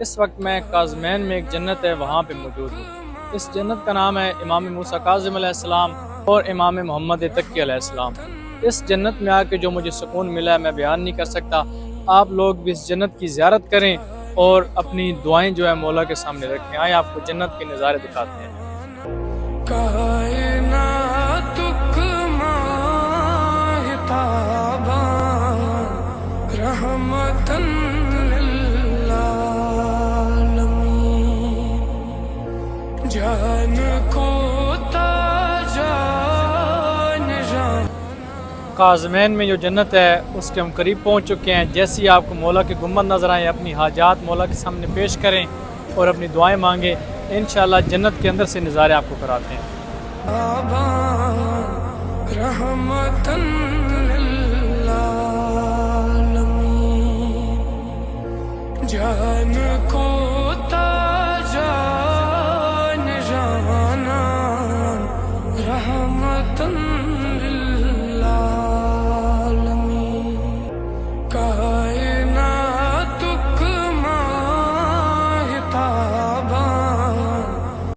اس وقت میں کاظمین میں ایک جنت ہے وہاں پہ موجود ہوں۔ اس جنت کا نام ہے امام موسیٰ کاظم علیہ السلام اور امام محمد تقی علیہ السلام۔ اس جنت میں آ کے جو مجھے سکون ملا ہے میں بیان نہیں کر سکتا۔ آپ لوگ بھی اس جنت کی زیارت کریں اور اپنی دعائیں جو ہے مولا کے سامنے رکھیں۔ آئیں آپ کو جنت کے نظارے دکھاتے ہیں۔ کاظمین میں جو جنت ہے اس کے ہم قریب پہنچ چکے ہیں۔ جیسے ہی آپ کو مولا کے گنبد نظر آئیں اپنی حاجات مولا کے سامنے پیش کریں اور اپنی دعائیں مانگیں، انشاءاللہ جنت کے اندر سے نظارے آپ کو کراتے ہیں۔ جان کو تاجان جانا رحمتن